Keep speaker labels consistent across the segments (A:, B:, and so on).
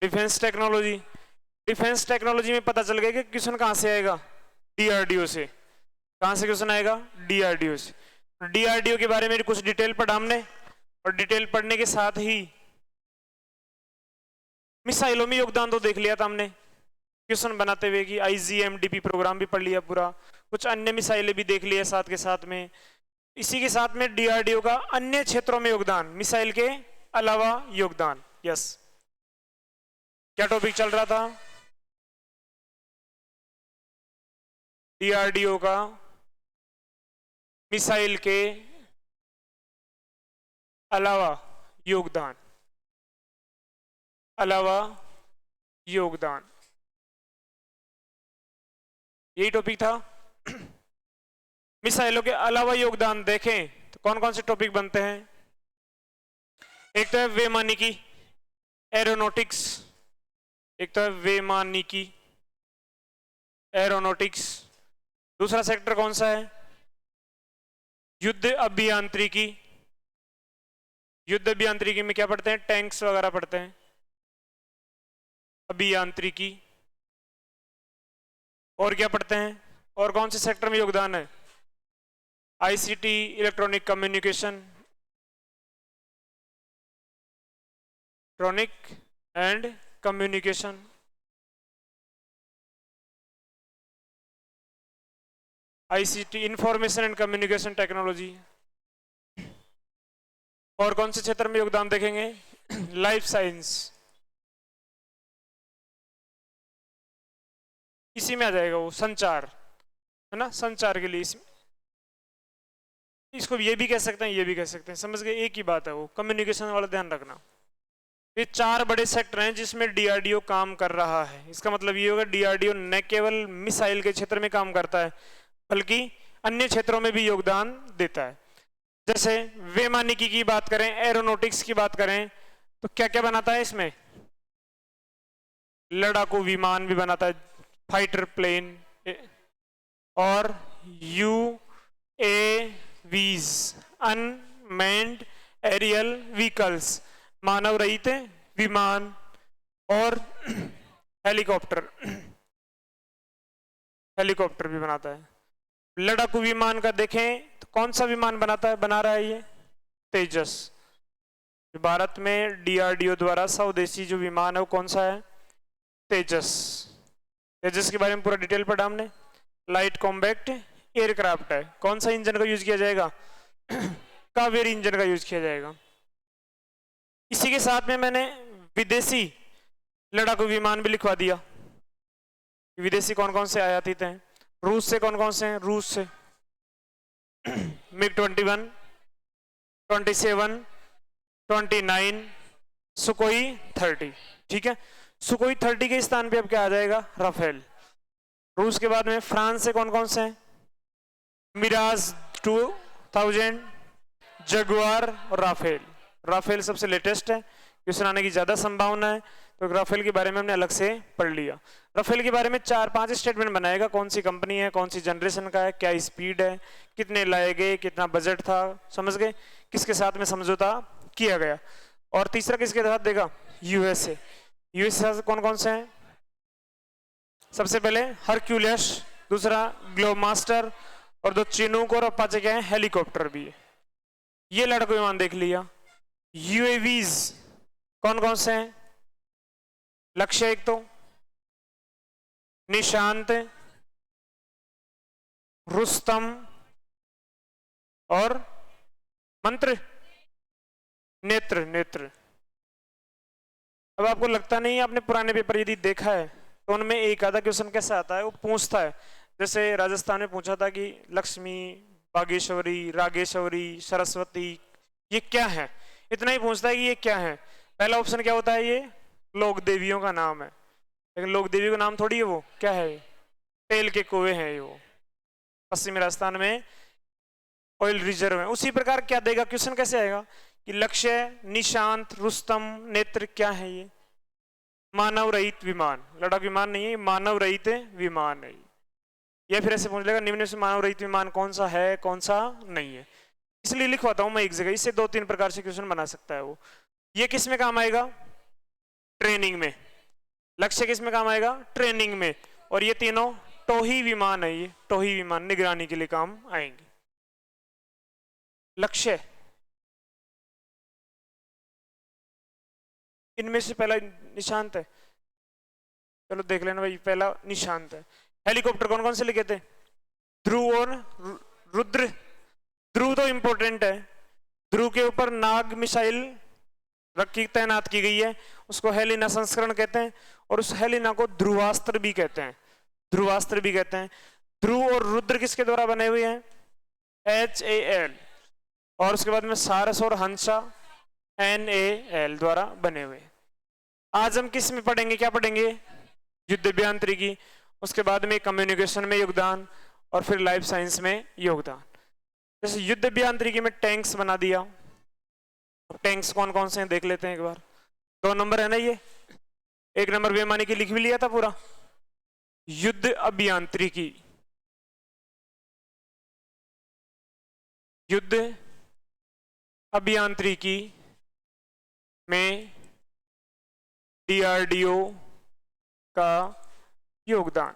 A: Defence technology. Defence technology में पता चल गया कि क्वेश्चन कहां से आएगा, डीआरडीओ से। कहां से क्वेश्चन आएगा, डीआरडीओ से। डीआरडीओ के बारे में कुछ डिटेल पढ़ा हमने, और डिटेल पढ़ने के साथ ही मिसाइलों में योगदान तो देख लिया था हमने क्वेश्चन बनाते हुए कि आईजीएमडीपी प्रोग्राम भी पढ़ लिया पूरा, कुछ अन्य मिसाइलें भी देख लिया साथ के साथ में। इसी के साथ में डीआरडीओ का अन्य क्षेत्रों में योगदान, मिसाइल के अलावा योगदान। यस, क्या टॉपिक चल रहा था, डीआरडीओ का मिसाइल के अलावा योगदान, अलावा योगदान, यही टॉपिक था। मिसाइलों के अलावा योगदान देखें तो कौन कौन से टॉपिक बनते हैं। एक तो है वैमानिकी, एरोनॉटिक्स। एक तो है वैमानिकी, एरोनॉटिक्स। दूसरा सेक्टर कौन सा है, युद्ध अभियांत्रिकी। युद्ध अभियांत्रिकी में क्या पढ़ते हैं, टैंक्स वगैरह पढ़ते हैं, अभियांत्रिकी। और क्या पढ़ते हैं, और कौन से सेक्टर में योगदान है, ICT, electronic communication, electronic and communication. ICT, information and communication technology. और कौन से क्षेत्र में योगदान देखेंगे, लाइफ साइंस, इसी में आ जाएगा वो, संचार है ना, संचार के लिए इसको ये भी कह सकते हैं, ये भी कह सकते हैं, समझ गए, एक ही बात है वो, कम्युनिकेशन वाला ध्यान रखना। ये चार बड़े सेक्टर हैं जिसमें डीआरडीओ काम कर रहा है। इसका मतलब ये होगा डीआरडीओ न केवल मिसाइल के क्षेत्र में काम करता है बल्कि अन्य क्षेत्रों में भी योगदान देता है। जैसे वैमानिकी की बात करें, एरोनॉटिक्स की बात करें, तो क्या क्या बनाता है इसमें, लड़ाकू विमान भी बनाता है, फाइटर प्लेन, और यूएवीज, अनमैन्ड एरियल व्हीकल्स, मानव रहित विमान, और हेलीकॉप्टर, हेलीकॉप्टर भी बनाता है। लड़ाकू विमान का देखें तो कौन सा विमान बनाता है, बना रहा है ये तेजस। भारत में डीआरडीओ द्वारा स्वदेशी जो विमान है वो कौन सा है, तेजस। तेजस के बारे में पूरा डिटेल पढ़ा हमने। लाइट कॉम्बैक्ट एयरक्राफ्ट है। कौन सा इंजन का यूज किया जाएगा, कावेरी इंजन का यूज किया जाएगा। इसी के साथ में मैंने विदेशी लड़ाकू विमान भी लिखवा दिया। विदेशी कौन कौन से आयातित हैं, रूस से कौन कौन से हैं, रूस से मिग 21, 27, 29, सुकोई 30। ठीक है, सुकोई 30 के स्थान पे अब क्या आ जाएगा, राफेल। रूस के बाद में फ्रांस से कौन कौन से हैं, मिराज 2000, जगुआर और राफेल। राफेल सबसे लेटेस्ट है, क्वेश्चन आने की ज्यादा संभावना है, तो राफेल के बारे में हमने अलग से पढ़ लिया। राफेल के बारे में 4-5 स्टेटमेंट बनाएगा, कौन सी कंपनी है, कौन सी जनरेशन का है, क्या स्पीड है, कितने लाए गए, कितना बजट था, समझ गए, किसके साथ में समझौता किया गया। और तीसरा किसके साथ देगा, यूएसए। यूएसए कौन कौन से हैं, सबसे पहले हरक्यूलियस, दूसरा ग्लोबमास्टर, और दो चिनूक और अपाचे क्या है, हेलीकॉप्टर भी है। ये लड़ाकू विमान देख लिया। यूएवीज कौन कौन से हैं, लक्ष्य एक तो निशांत, रुस्तम और मंत्र, नेत्र। नेत्र। अब आपको लगता नहीं है, आपने पुराने पेपर यदि देखा है तो उनमें एक आधा क्वेश्चन कैसा आता है, वो पूछता है, जैसे राजस्थान में पूछा था कि लक्ष्मी, बागेश्वरी, रागेश्वरी, सरस्वती ये क्या है, इतना ही पूछता है कि ये क्या है। पहला ऑप्शन क्या होता है, ये लोक देवियों का नाम है, लेकिन लोक देवी का नाम थोड़ी है, वो क्या है, तेल के कुएं हैं ये, वो पश्चिमी राजस्थान में ऑयल रिजर्व है। उसी प्रकार क्या देगा क्वेश्चन, कैसे आएगा कि लक्ष्य, निशांत, रुस्तम, नेत्र क्या है, ये मानव रहित विमान, लड़ाकू विमान नहीं है, मानव रहित विमान है। या फिर ऐसे पूछ लेगा निम्न से मानव रहित विमान कौन सा है, कौन सा नहीं है। इसलिए लिखवाता हूं मैं एक जगह, इससे 2-3 प्रकार से क्वेश्चन बना सकता है वो। ये किस में काम आएगा, ट्रेनिंग में, लक्ष्य किस में काम आएगा? ट्रेनिंग में। और ये तीनों टोही विमान है, ये टोही विमान निगरानी के लिए काम आएंगे। लक्ष्य इनमें से पहला निशांत है, चलो देख लेना भाई, पहला निशांत है। हेलीकॉप्टर कौन कौन से लिखे थे? ध्रुव और रुद्र। ध्रुव तो इंपॉर्टेंट है, ध्रुव के ऊपर नाग मिसाइल रखी तैनात की गई है, उसको हेलिना संस्करण कहते हैं, और उस हेलिना को ध्रुवास्त्र भी कहते हैं, ध्रुवास्त्र भी कहते हैं। ध्रुव और रुद्र किसके द्वारा बने हुए हैं? HAL। और उसके बाद में सारस और हंसा NAL द्वारा बने हुए। आज हम किस में पढ़ेंगे, क्या पढ़ेंगे? युद्ध अभियांत्रिकी, उसके बाद में कम्युनिकेशन में योगदान, और फिर लाइफ साइंस में योगदान। जैसे युद्ध अभियांत्रिकी में टैंक्स बना दिया, टैंक्स कौन कौन से हैं देख लेते हैं एक बार। 2 नंबर है ना ये, 1 नंबर बेमानी की लिख भी लिया था पूरा। युद्ध अभियांत्रिकी, युद्ध अभियांत्रिकी में DRDO का योगदान,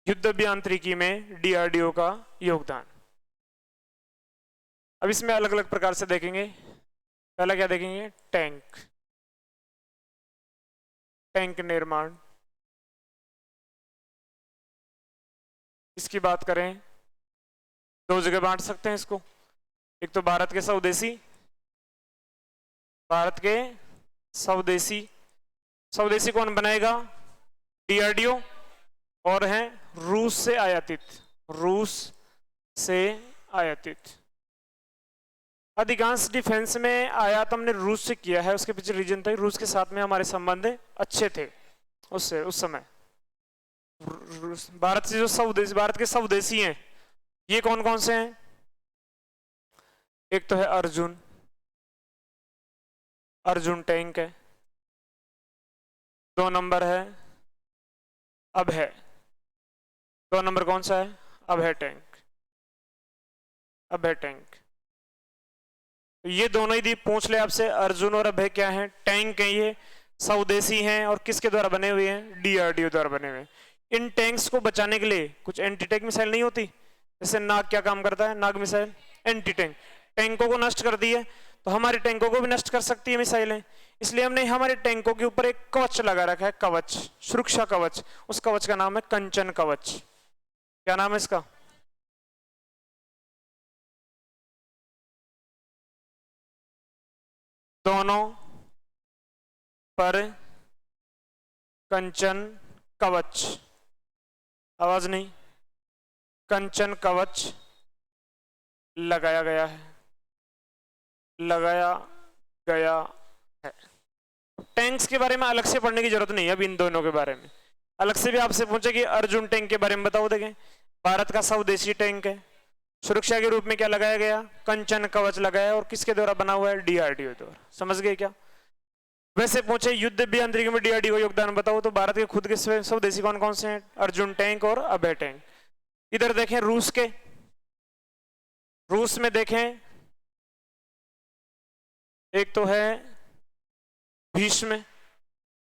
A: युद्ध अभियांत्रिकी में DRDO का योगदान। अब इसमें अलग अलग प्रकार से देखेंगे। पहला क्या देखेंगे? टैंक, टैंक निर्माण। इसकी बात करें 2 जगह बांट सकते हैं इसको। एक तो भारत के स्वदेशी, भारत के स्वदेशी, स्वदेशी कौन बनाएगा? DRDO। और हैं रूस से आयातित, रूस से आयातित। अधिकांश डिफेंस में आयात हमने रूस से किया है, उसके पीछे रीजन था रूस के साथ में हमारे संबंध अच्छे थे उससे, उस समय। भारत से जो स्वदेशी, भारत के स्वदेशी हैं ये कौन कौन से हैं? एक तो है अर्जुन, अर्जुन टैंक है। 2 नंबर है अभय। 2 नंबर कौन सा है? अभय टैंक, अभय टैंक। ये दोनों ही पूछ ले आपसे, अर्जुन और अभय क्या है? टैंक है, ये स्वदेशी हैं और किसके द्वारा बने हुए हैं? DRDO द्वारा बने हुए। इन टैंक्स को बचाने के लिए कुछ एंटी टैंक मिसाइल नहीं होती, जैसे नाग क्या काम करता है? नाग मिसाइल एंटी टैंक, टैंकों को नष्ट कर दी है, तो हमारे टैंकों को भी नष्ट कर सकती है मिसाइलें। इसलिए हमने हमारे टैंकों के ऊपर एक कवच लगा रखा है, कवच, सुरक्षा कवच। उस कवच का नाम है कंचन कवच। क्या नाम है इसका? दोनों पर कंचन कवच, आवाज नहीं, कंचन कवच लगाया गया है, लगाया गया है। टैंक्स के बारे में अलग से पढ़ने की जरूरत नहीं है, अब इन दोनों के बारे में अलग से भी आपसे पूछे कि अर्जुन टैंक के बारे में बताओ, देखें भारत का स्वदेशी टैंक है, सुरक्षा के रूप में क्या लगाया गया? कंचन कवच लगाया, और किसके द्वारा बना हुआ है? DRDO द्वारा। समझ गए क्या? वैसे पूछे युद्ध अभियांत्रिकी में DRDO योगदान बताओ, तो भारत के खुद के स्वदेशी कौन कौन से हैं? अर्जुन टैंक और अभय टैंक। इधर देखें रूस के, रूस में देखें एक तो है भीष्म,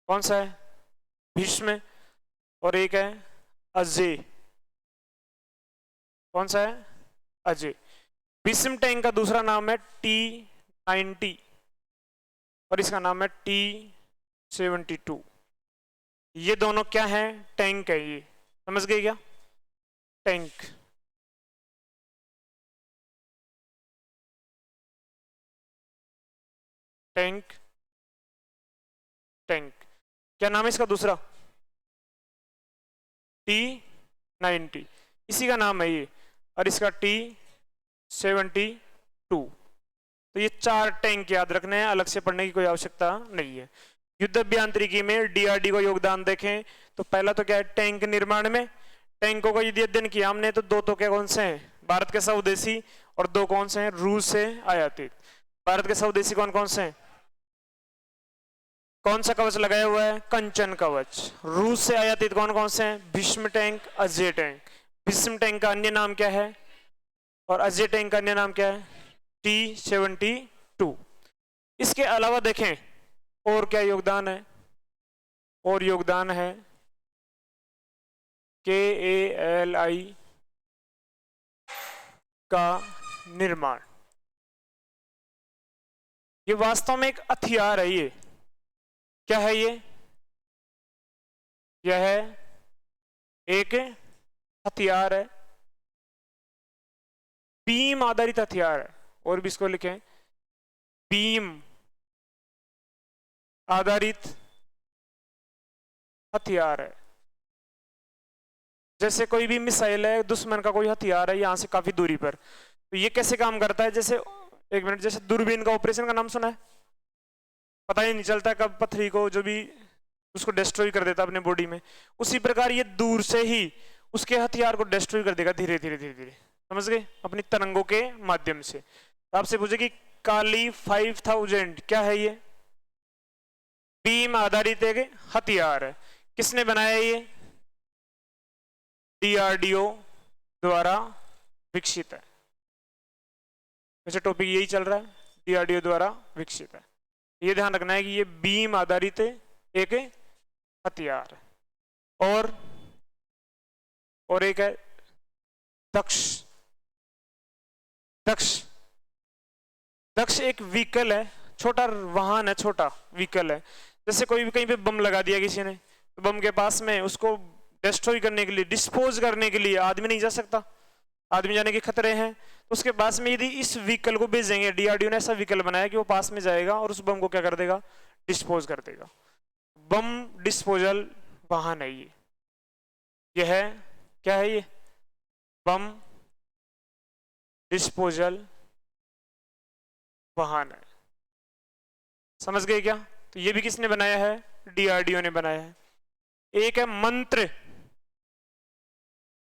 A: कौन सा है? भीष्म। और एक है अजय, कौन सा है? अजय। भीष्म टैंक का दूसरा नाम है T-90 और इसका नाम है T-72। ये दोनों क्या है? टैंक है। ये समझ गए क्या? टैंक। Tank, tank. क्या नाम है इसका दूसरा? T-90, इसी का नाम है ये, और इसका T-72। तो ये 4 टैंक याद रखने हैं, अलग से पढ़ने की कोई आवश्यकता नहीं है। युद्ध अभियांत्रिकी में DRDO को योगदान देखें तो पहला तो क्या है? टैंक निर्माण में। टैंकों का यदि अध्ययन किया हमने तो 2 तो क्या कौन से हैं? भारत के स्वदेशी, और 2 कौन से हैं? रूस से आयातित। भारत के स्वदेशी कौन कौन से हैं? कौन सा कवच लगाया हुआ है? कंचन कवच। रूस से आयातित कौन कौन से हैं? Bhishma tank, Ajay tank. Bhishma tank का अन्य नाम क्या है और अजय टैंक का अन्य नाम क्या है? T-72। इसके अलावा देखें और क्या योगदान है? और योगदान है KALI का निर्माण। ये वास्तव में एक हथियार है। ये क्या है? यह है एक हथियार है, बीम आधारित हथियार है। और भी इसको लिखें, बीम आधारित हथियार है। जैसे कोई भी मिसाइल है, दुश्मन का कोई हथियार है यहां से काफी दूरी पर, तो ये कैसे काम करता है? जैसे एक मिनट, जैसे दूरबीन का ऑपरेशन का नाम सुना है? पता ही नहीं चलता कब पथरी को जो भी उसको डिस्ट्रॉय कर देता अपने बॉडी में। उसी प्रकार ये दूर से ही उसके हथियार को डिस्ट्रॉय कर देगा, धीरे धीरे धीरे धीरे, समझ गए? अपनी तरंगों के माध्यम से। तो आपसे पूछे कि काली 5000 क्या है? ये बीम आधारित एक हथियार है। किसने बनाया? ये DRDO द्वारा विकसित है। वैसे टॉपिक यही चल रहा है, DRDO द्वारा विकसित है। ये ध्यान रखना है कि ये बीम आधारित एक हथियार है। और एक है दक्ष। दक्ष एक व्हीकल है, छोटा वाहन है, छोटा व्हीकल है। जैसे कोई भी कहीं पे बम लगा दिया किसी ने, तो बम के पास में उसको डिस्ट्रॉय करने के लिए, डिस्पोज करने के लिए आदमी नहीं जा सकता, आदमी जाने के खतरे हैं। तो उसके पास में यदि इस व्हीकल को भेजेंगे, DRDO ने ऐसा व्हीकल बनाया कि वो पास में जाएगा और उस बम को क्या कर देगा? डिस्पोज कर देगा। बम डिस्पोजल वाहन है ये। यह है क्या है? ये बम डिस्पोजल वाहन है। समझ गए क्या? तो ये भी किसने बनाया है? DRDO ने बनाया है। एक है मंत्र।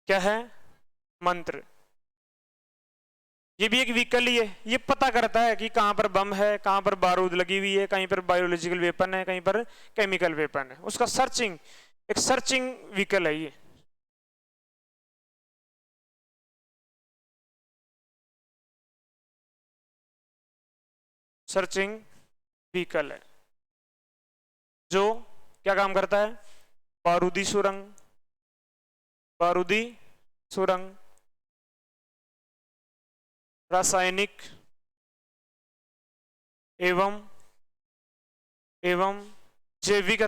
A: क्या है? मंत्र। ये भी एक व्हीकल ही है। ये पता करता है कि कहां पर बम है, कहां पर बारूद लगी हुई है, कहीं पर बायोलॉजिकल वेपन है, कहीं पर केमिकल वेपन है। उसका सर्चिंग, एक सर्चिंग व्हीकल है ये। सर्चिंग व्हीकल है जो क्या काम करता है? बारूदी सुरंग, रासायनिक एवं जैविक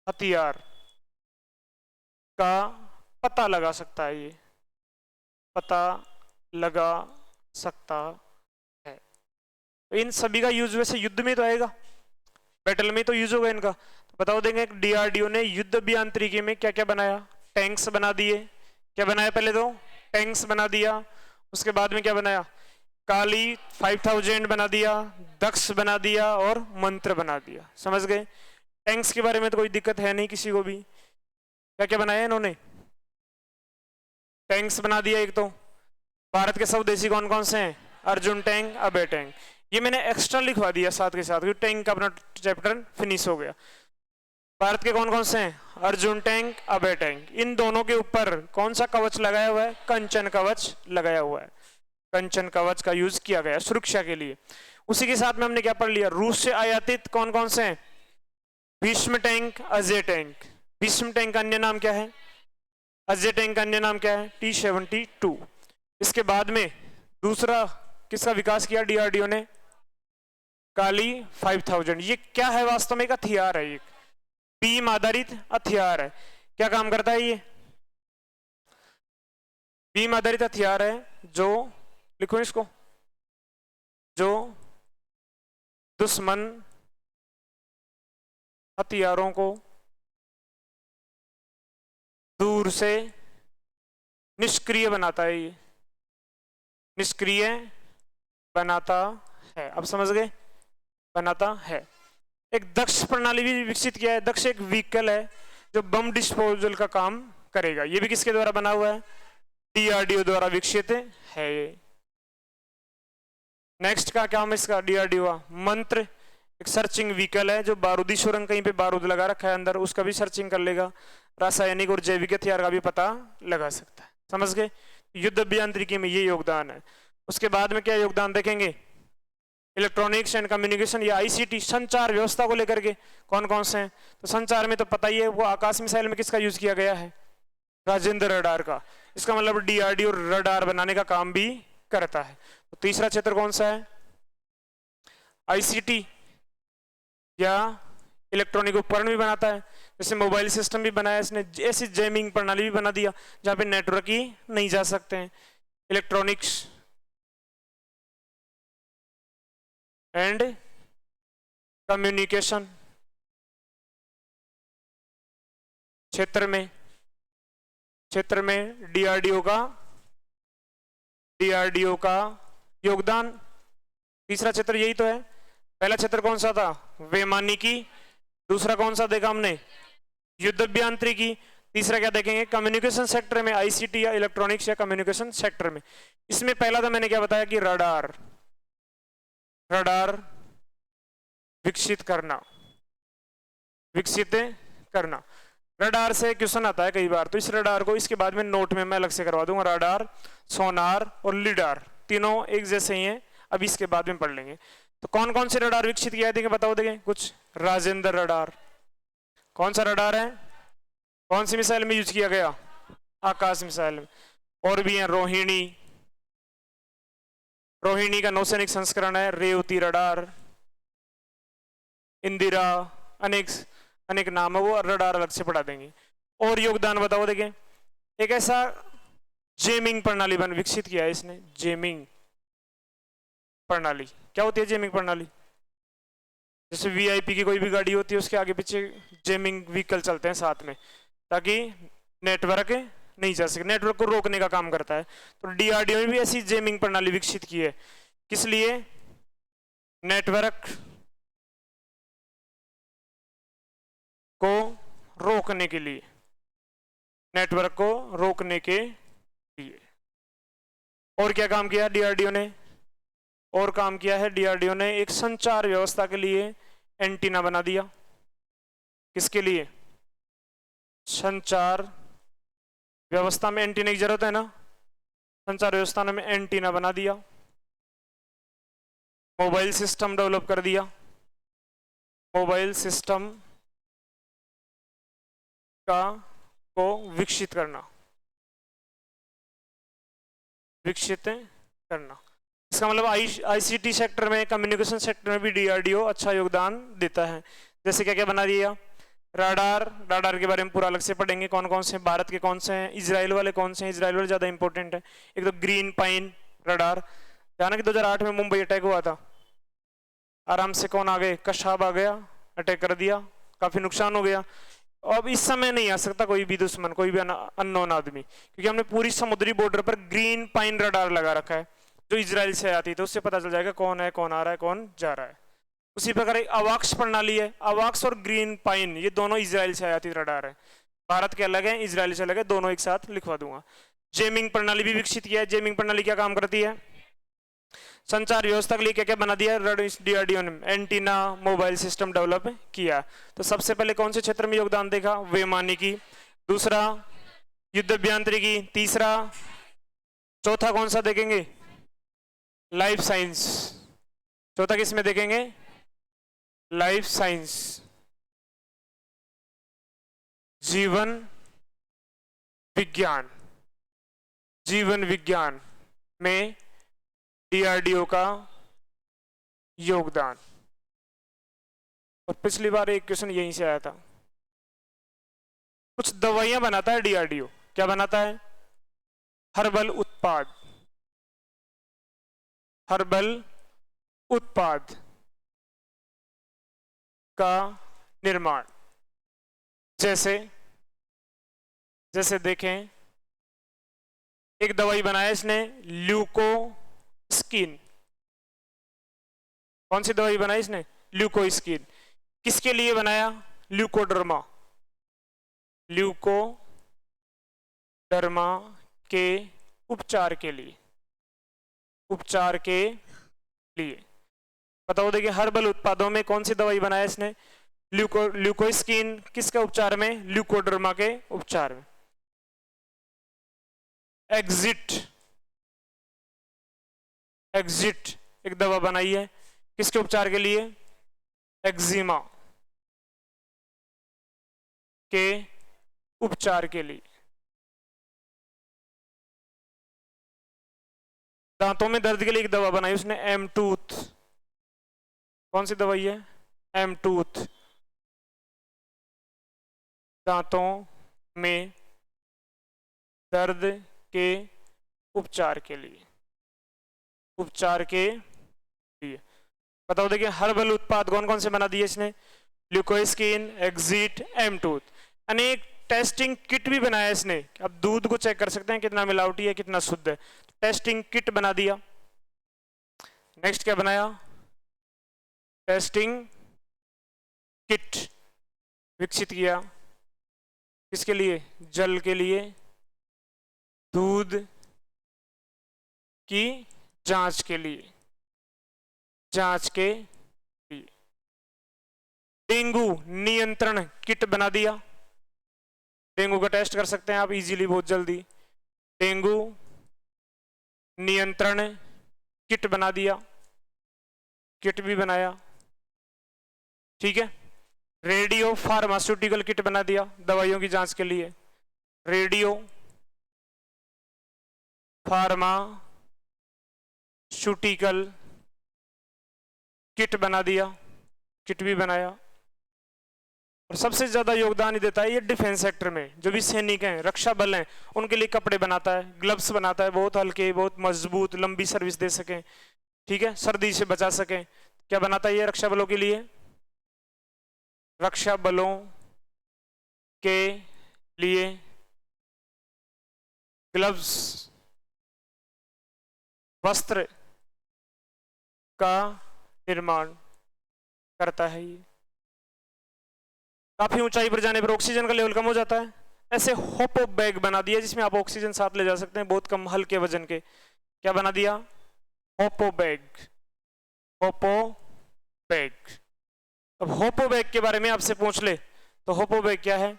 A: हथियार का पता लगा सकता है। ये पता लगा सकता है। इन सभी का यूज वैसे युद्ध में तो आएगा, बैटल में तो यूज होगा इनका। तो बताओ देंगे DRDO ने युद्ध अभियांत्रिकी में क्या क्या बनाया? टैंक्स बना दिए। क्या बनाया? पहले तो टैंक्स बना दिया। उसके बाद में क्या बनाया? काली 5000 बना दिया, दक्ष बना दिया और मंत्र बना दिया। समझ गए? टैंक्स के बारे में तो कोई दिक्कत है नहीं किसी को भी। क्या क्या बनाया इन्होंने? टैंक्स बना दिया। एक तो भारत के स्वदेशी कौन कौन से हैं? अर्जुन टैंक, अभय टैंक। ये मैंने एक्स्ट्रा लिखवा दिया साथ के साथ, क्योंकि टैंक का अपना चैप्टर फिनिश हो गया। भारत के कौन कौन से हैं? अर्जुन टैंक, अभय टैंक। इन दोनों के ऊपर कौन सा कवच लगाया हुआ है? कंचन कवच लगाया हुआ है। कंचन कवच का यूज किया गया सुरक्षा के लिए। उसी के साथ में हमने क्या पढ़ लिया? रूस से आयातित कौन कौन से हैं? Bhishma tank, Ajay tank. Bhishma tank का अन्य नाम क्या है? अजय टैंक का अन्य नाम क्या है? T-72। इसके बाद में दूसरा किसका विकास किया DRDO ने? काली 5000। ये क्या है? वास्तव में एक हथियार है, एक बीम आधारित हथियार है। क्या काम करता है? ये बीम आधारित हथियार है जो, लिखो इसको, जो दुश्मन हथियारों को दूर से निष्क्रिय बनाता है। ये निष्क्रिय बनाता है। अब समझ गए? बनाता है। एक दक्ष प्रणाली भी विकसित किया है। दक्ष एक व्हीकल है जो बम डिस्पोजल का काम करेगा। ये भी किसके द्वारा बना हुआ है? DRDO द्वारा विकसित है। नेक्स्ट का क्या हम इसका DRDO? मंत्र एक सर्चिंग व्हीकल है जो बारूदी सुरंग, कहीं पे बारूद लगा रखा है अंदर, उसका भी सर्चिंग कर लेगा। रासायनिक और जैविक हथियार का भी पता लगा सकता है। समझ गए? युद्ध अभियांत्रिकी में ये योगदान है। उसके बाद में क्या योगदान देखेंगे? इलेक्ट्रॉनिक्स एंड कम्युनिकेशन या आईसीटी, संचार व्यवस्था को लेकर के कौन कौन से हैं? तो संचार में तो पता ही है, वो आकाश मिसाइल में किसका यूज किया गया है? राजेंद्र रडार का। इसका मतलब डीआरडीओ रडार बनाने का काम भी करता है। तो तीसरा क्षेत्र कौन सा है? आईसीटी या इलेक्ट्रॉनिक उपकरण भी बनाता है, जैसे मोबाइल सिस्टम भी बनाया इसने, ऐसी जैमिंग प्रणाली भी बना दिया जहां पे नेटवर्क ही नहीं जा सकते हैं। इलेक्ट्रॉनिक्स एंड कम्युनिकेशन क्षेत्र में डीआरडीओ का योगदान। तीसरा क्षेत्र यही तो है। पहला क्षेत्र कौन सा था? वैमानिकी। दूसरा कौन सा देखा हमने? युद्ध अभियांत्रिकी। तीसरा क्या देखेंगे? कम्युनिकेशन सेक्टर में, आईसीटी या इलेक्ट्रॉनिक्स या कम्युनिकेशन सेक्टर में। इसमें पहला तो मैंने क्या बताया कि रडार विकसित करना। रडार से क्वेश्चन आता है कई बार, तो इस रडार को इसके बाद में नोट में मैं अलग से करवा दूंगा। रडार, सोनार और लिडार तीनों एक जैसे ही हैं, अब इसके बाद में पढ़ लेंगे। तो कौन कौन से रडार विकसित किया है बताओ देखें कुछ। राजेंद्र रडार, कौन सा रडार है? कौन सी मिसाइल में यूज किया गया? आकाश मिसाइल में। और भी है रोहिणी का नौसैनिक संस्करण है, रेवती रडार, इंदिरा, अनेक नाम है, वो रडार अलग से पढ़ा देंगे। और योगदान बताओ देखें। एक ऐसा जेमिंग प्रणाली विकसित किया है इसने। जेमिंग प्रणाली क्या होती है? जेमिंग प्रणाली जैसे वीआईपी की कोई भी गाड़ी होती है, उसके आगे पीछे जेमिंग व्हीकल चलते हैं साथ में, ताकि नेटवर्क नहीं जा सके, नेटवर्क को रोकने का काम करता है। तो डीआरडीओ ने भी ऐसी जेमिंग प्रणाली विकसित की है। किस लिए? नेटवर्क को रोकने के लिए। और क्या काम किया डीआरडीओ ने? और काम किया है डीआरडीओ ने, एक संचार व्यवस्था के लिए एंटीना बना दिया। किसके लिए? संचार व्यवस्था में एंटीना की जरूरत है ना, संचार व्यवस्था में एंटीना बना दिया। मोबाइल सिस्टम डेवलप कर दिया। मोबाइल सिस्टम को विकसित करना। इसका मतलब आईसीटी सेक्टर में, कम्युनिकेशन सेक्टर में भी डीआरडीओ अच्छा योगदान देता है। जैसे क्या क्या बना दिया? रडार के बारे में पूरा अलग से पढ़ेंगे, कौन कौन से भारत के कौन से हैं, इजराइल वाले कौन से हैं, इजराइल वाले ज्यादा इंपॉर्टेंट है। एक तो ग्रीन पाइन रडार, जाना कि 2008 में मुंबई अटैक हुआ था, आराम से कौन आ गए? कशाब आ गया, अटैक कर दिया, काफी नुकसान हो गया। अब इस समय नहीं आ सकता कोई भी दुश्मन, कोई भी अननोन आदमी, क्योंकि हमने पूरी समुद्री बॉर्डर पर ग्रीन पाइन रडार लगा रखा है, जो इजराइल से आती है, तो उससे पता चल जाएगा कौन है, कौन आ रहा है, कौन जा रहा है। उसी प्रकार एक अवाक्स प्रणाली है, अवाक्स और ग्रीन पाइन ये दोनों इजराइल से आती रडार है। भारत के अलग है, इजराइल से अलग है, दोनों एक साथ लिखवा दूंगा। जेमिंग प्रणाली भी विकसित किया है। जेमिंग प्रणाली क्या काम करती है? संचार व्यवस्था के लिए क्या क्या बना दिया डीआरडीओ ने? एंटीना, मोबाइल सिस्टम डेवलप किया। तो सबसे पहले कौन से क्षेत्र में योगदान देखा? वैमानिकी। दूसरा युद्ध अभियांत्रिकी। तीसरा, चौथा कौन सा देखेंगे? Life science. चौथा किस में देखेंगे? लाइफ साइंस, जीवन विज्ञान में डीआरडीओ का योगदान। और पिछली बार एक क्वेश्चन यहीं से आया था। कुछ दवाइयां बनाता है डीआरडीओ, क्या बनाता है? हर्बल उत्पाद का निर्माण। जैसे देखें, एक दवाई बनाया इसने ल्यूकोस्किन। कौन सी दवाई बनाई इसने? ल्यूकोस्किन। किसके लिए बनाया? ल्यूकोडर्मा के उपचार के लिए। बताओ देखिए, हर्बल उत्पादों में कौन सी दवाई बनाया इसने? ल्यूकोस्किन। किसके उपचार में? ल्यूकोडर्मा के उपचार में। एग्जिट एक दवा बनाई है, किसके उपचार के लिए? एक्जिमा के उपचार के लिए। दांतों में दर्द के लिए एक दवा बनाई उसने, एम टूथ। कौन सी दवाई है? M tooth. दांतों में दर्द के उपचार के लिए, उपचार के लिए। बताओ देखिए हर्बल उत्पाद कौन कौन से बना दिए इसने? ल्यूकोस्किन, एक्सिट, एम टूथ। अनेक टेस्टिंग किट भी बनाया इसने। अब दूध को चेक कर सकते हैं कितना मिलावटी है कितना शुद्ध है, टेस्टिंग किट बना दिया। नेक्स्ट क्या बनाया? टेस्टिंग किट विकसित किया। किसके लिए? जल के लिए, दूध की जांच के लिए, जांच के लिए। डेंगू नियंत्रण किट बना दिया। डेंगू का टेस्ट कर सकते हैं आप इजीली, बहुत जल्दी। डेंगू नियंत्रण किट बना दिया, किट भी बनाया, ठीक है। रेडियो फार्मास्यूटिकल किट बना दिया दवाइयों की जांच के लिए। रेडियो फार्मास्यूटिकल किट बना दिया, किट भी बनाया। और सबसे ज्यादा योगदान ही देता है ये डिफेंस सेक्टर में। जो भी सैनिक हैं, रक्षा बल हैं, उनके लिए कपड़े बनाता है, ग्लव्स बनाता है, बहुत हल्के, बहुत मजबूत, लंबी सर्विस दे सकें, ठीक है, सर्दी से बचा सकें। क्या बनाता है ये रक्षा बलों के लिए? रक्षा बलों के लिए ग्लव्स, वस्त्र का निर्माण करता है ये। काफी ऊंचाई पर जाने पर ऑक्सीजन का लेवल कम हो जाता है, ऐसे होपो बैग बना दिया जिसमें आप ऑक्सीजन साथ ले जा सकते हैं, बहुत कम हल्के वजन के। क्या बना दिया? होपो बैग, होपो बैग। अब होपो बैग के बारे में आपसे पूछ ले तो होपो बैग क्या है?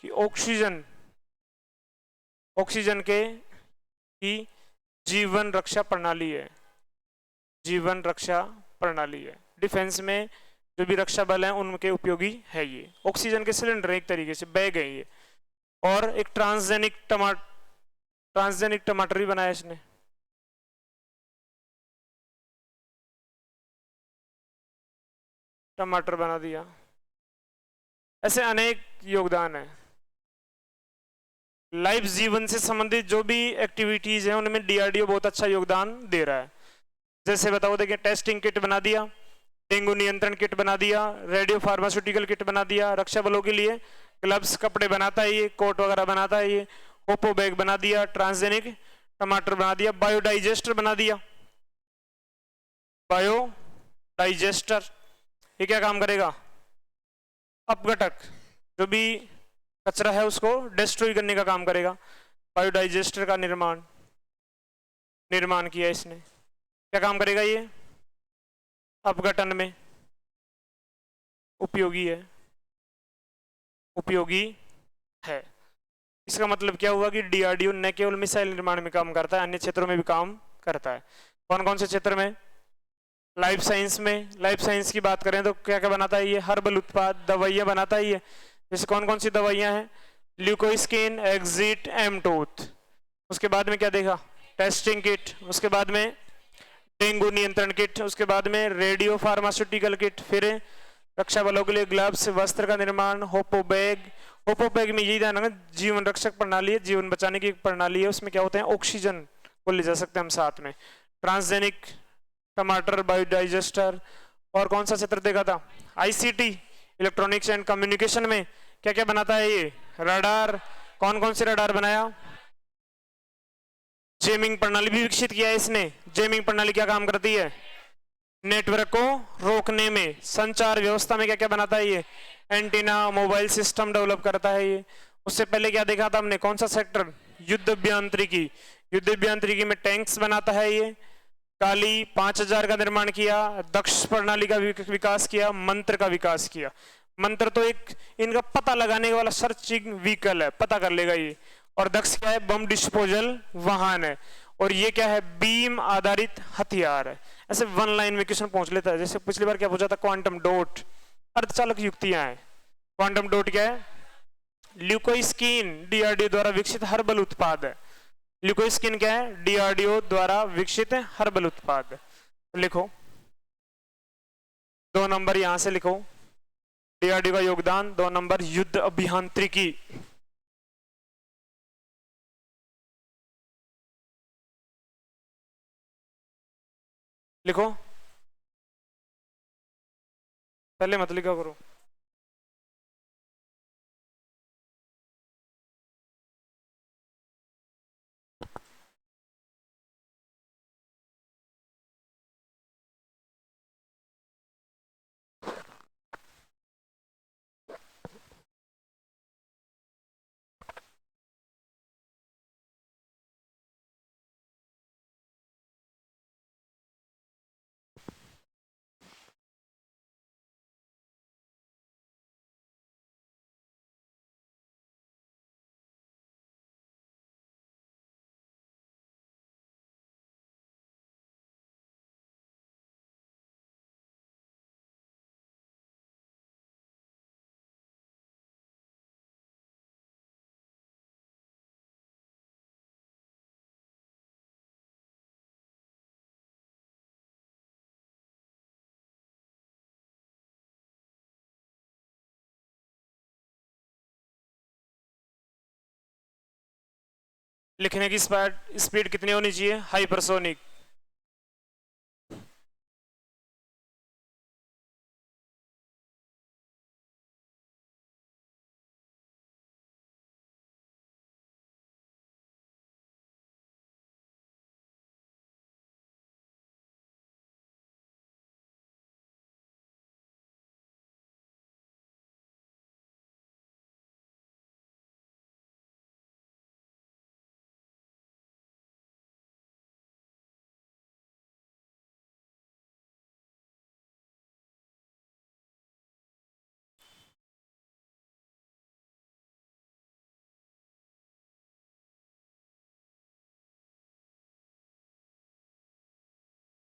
A: कि ऑक्सीजन, ऑक्सीजन के की जीवन रक्षा प्रणाली है, जीवन रक्षा प्रणाली है। डिफेंस में जो भी रक्षा बल हैं उनके उपयोगी है ये। ऑक्सीजन के सिलेंडर एक तरीके से बैग है ये। और एक ट्रांसजेनिक टमाटर भी बनाया इसने। टमाटर बना दिया। ऐसे अनेक योगदान है। लाइफ जीवन से संबंधित जो भी एक्टिविटीज हैं उनमें डीआरडीओ बहुत अच्छा योगदान दे रहा है। जैसे बताओ देखिए, टेस्टिंग किट बना दिया, डेंगू नियंत्रण किट बना दिया, रेडियो फार्मास्यूटिकल किट बना दिया, रक्षा बलों के लिए ग्लव्स कपड़े बनाता है ये, कोट वगैरह बनाता है ये, होपो बैग बना दिया, ट्रांसजेनिक टमाटर बना दिया, बायोडाइजेस्टर बना दिया। बायोडाइजेस्टर ये क्या काम करेगा? अपघटक, जो भी कचरा है उसको डिस्ट्रॉय करने का काम करेगा। बायोडाइजेस्टर का निर्माण किया इसने। क्या काम करेगा ये? अपघटन में उपयोगी है, उपयोगी है। इसका मतलब क्या हुआ कि डीआरडीओ न केवल मिसाइल निर्माण में काम करता है, अन्य क्षेत्रों में भी काम करता है। कौन कौन से क्षेत्र में? लाइफ साइंस में। लाइफ साइंस की बात करें तो क्या क्या बनाता है ये? हर्बल उत्पाद, दवाइयां बनाता है ये। जैसे कौन कौन सी दवाइयां हैं? ल्यूकोस्किन, एक्सिट, एम टूथ। उसके बाद में क्या देखा? Testing kit. उसके बाद में डेंगू नियंत्रण किट। उसके बाद में रेडियो फार्मास्यूटिकल किट। फिर रक्षा बलों के लिए ग्लव्स, वस्त्र का निर्माण, होपो बैग। होपो बैग में यही ध्यान रखना, जीवन रक्षक प्रणाली है, जीवन बचाने की प्रणाली है। उसमें क्या होते हैं? ऑक्सीजन को ले जा सकते हैं हम साथ में। ट्रांसजेनिक टमाटर, बायोडाइजेस्टर। और कौन सा क्षेत्र देखा था? आईसीटी, इलेक्ट्रॉनिक्स एंड कम्युनिकेशन में क्या क्या बनाता है ये? रडार। कौन कौन से रडार बनाया? जेमिंग प्रणाली भी विकसित किया है इसने। जेमिंग प्रणाली क्या काम करती है? नेटवर्क को रोकने में। संचार व्यवस्था में क्या क्या बनाता है ये? एंटीना, मोबाइल सिस्टम डेवलप करता है ये। उससे पहले क्या देखा था हमने? कौन सा सेक्टर? युद्ध अभियांत्रिकी। युद्ध अभियांत्रिकी में टैंक्स बनाता है ये। काली 5000 का निर्माण किया। दक्ष प्रणाली का विकास किया। मंत्र का विकास किया। मंत्र तो एक इनका पता लगाने वाला सर्चिंग व्हीकल है, पता कर लेगा ये। और दक्ष क्या है? बम डिस्पोजल वाहन है। और ये क्या है, बीम आधारित हथियार है। ऐसे वन लाइन में क्वेश्चन पहुंच लेता है। जैसे पिछली बार क्या पूछा था, क्वांटम डॉट, अर्धचालक युक्तियां हैं। क्वांटम डॉट क्या है, ल्यूकोस्किन डीआरडीओ द्वारा विकसित हर्बल उत्पाद है। ल्यूकोस्किन क्या है, डीआरडीओ द्वारा विकसित हर्बल उत्पाद। लिखो 2 नंबर यहां से लिखो, डीआरडीओ का योगदान 2 नंबर युद्ध अभियांत्रिकी। लिखो, पहले मत लिखा करो। लिखने की स्पीड कितनी होनी चाहिए, हाइपरसोनिक।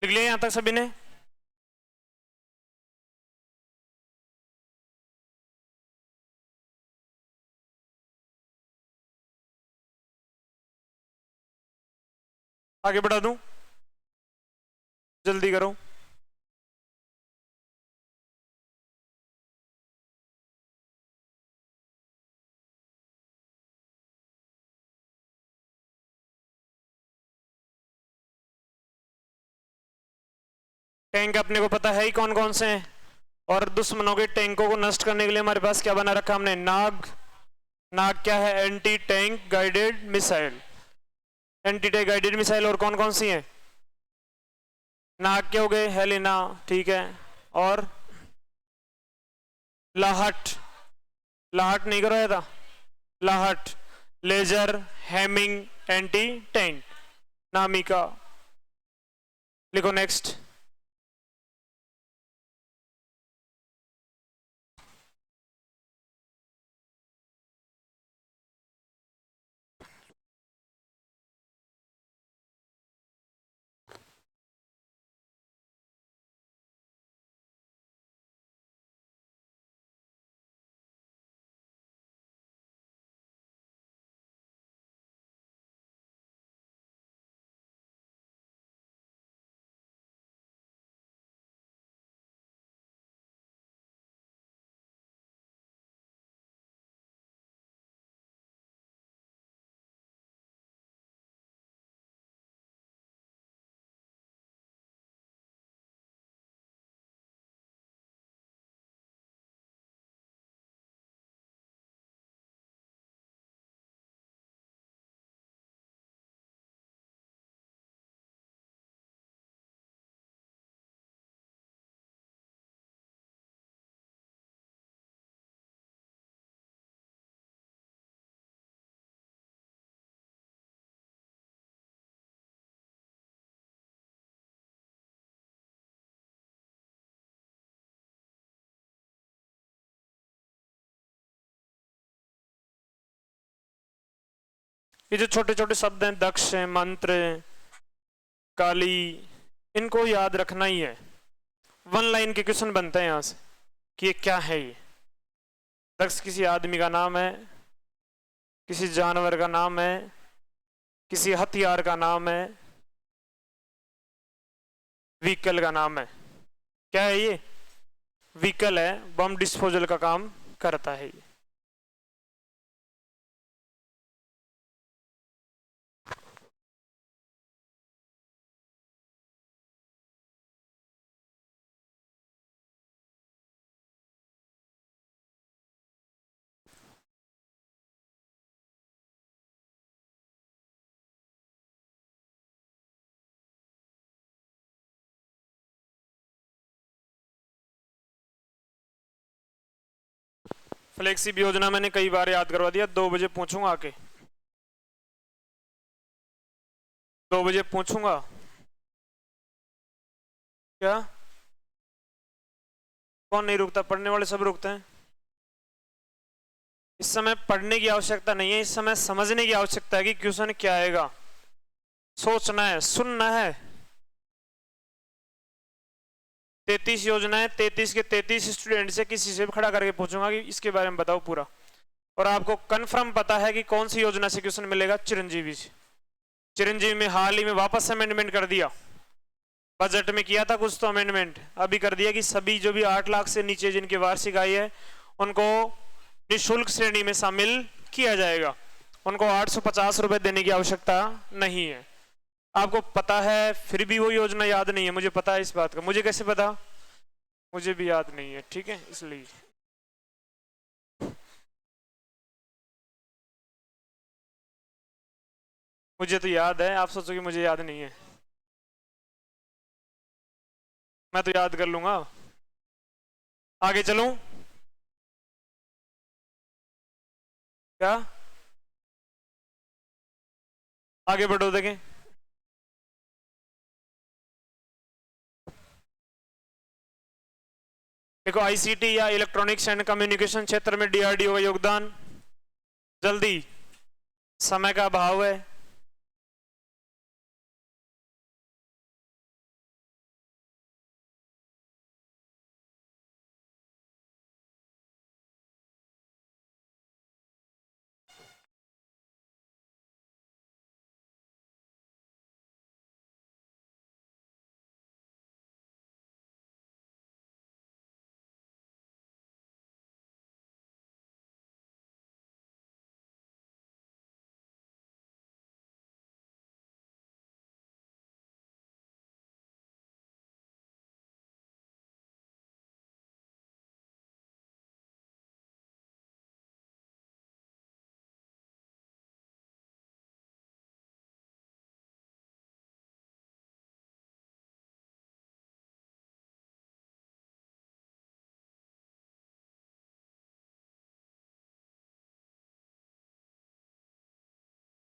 A: लिख लिया यहां तक सभी ने? आगे बढ़ा दूं, जल्दी करो। टैंक अपने को पता है ही कौन कौन से हैं, और दुश्मनों के टैंकों को नष्ट करने के लिए हमारे पास क्या बना रखा हमने, नाग। नाग क्या है, anti tank guided missile. Anti tank guided missile और कौन कौन सी हैं, नाग के हो गए, हेलिना, ठीक है, और लाहट। लाहट नहीं कराया था, लाहट, लेजर, हैमिंग, एंटी टैंक, नामिका। लिखो नेक्स्ट। ये जो छोटे छोटे शब्द हैं, दक्ष है, मंत्र है, काली, इनको याद रखना ही है। वन लाइन के क्वेश्चन बनते हैं यहां से कि ये क्या है। ये दक्ष किसी आदमी का नाम है, किसी जानवर का नाम है, किसी हथियार का नाम है, व्हीकल का नाम है। क्या है ये? व्हीकल है, बम डिस्पोजल का काम करता है ये। फ्लेक्सिब योजना मैंने कई बार याद करवा दिया। 2 बजे पूछूंगा आके, 2 बजे पूछूंगा। क्या? कौन नहीं रुकता? पढ़ने वाले सब रुकते हैं। इस समय पढ़ने की आवश्यकता नहीं है, इस समय समझने की आवश्यकता है कि क्वेश्चन क्या आएगा। सोचना है, सुनना है। 33 योजनाएं, 33 के 33 स्टूडेंट से किसी से भी खड़ा करके पूछूंगा कि इसके बारे में बताओ पूरा। और आपको कंफर्म पता है कि कौन सी योजना से क्वेश्चन मिलेगा? चिरंजीवी से। चिरंजीवी में हाल ही में वापस अमेंडमेंट कर दिया। बजट में किया था कुछ तो अमेंडमेंट, अभी कर दिया कि सभी जो भी 8 लाख से नीचे जिनकी वार्षिक आय है उनको निःशुल्क श्रेणी में शामिल किया जाएगा। उनको 850 रुपए देने की आवश्यकता नहीं है। आपको पता है फिर भी वो योजना याद नहीं है। मुझे पता है इस बात का। मुझे कैसे पता? मुझे भी याद नहीं है, ठीक है, इसलिए। मुझे तो याद है, आप सोचो कि मुझे याद नहीं है। मैं तो याद कर लूंगा। आगे चलूं क्या? आगे बढ़ो, देखें। देखो, आईसीटी या इलेक्ट्रॉनिक्स एंड कम्युनिकेशन क्षेत्र में डीआरडीओ का योगदान। जल्दी, समय का अभाव है।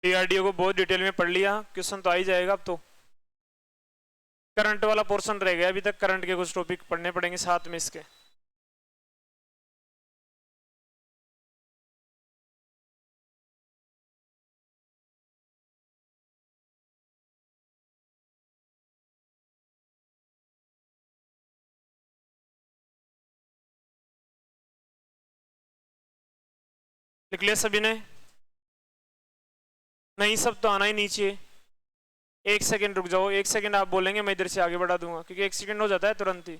A: डीआरडीओ को बहुत डिटेल में पढ़ लिया, क्वेश्चन तो आ ही जाएगा अब तो। करंट वाला पोर्शन रह गया अभी तक, करंट के कुछ टॉपिक पढ़ने पड़ेंगे साथ में इसके। लिख लिया सभी ने? नहीं, सब तो आना ही नीचे। 1 सेकंड रुक जाओ, 1 सेकंड आप बोलेंगे, मैं इधर से आगे बढ़ा दूंगा, क्योंकि 1 सेकंड हो जाता है तुरंत ही।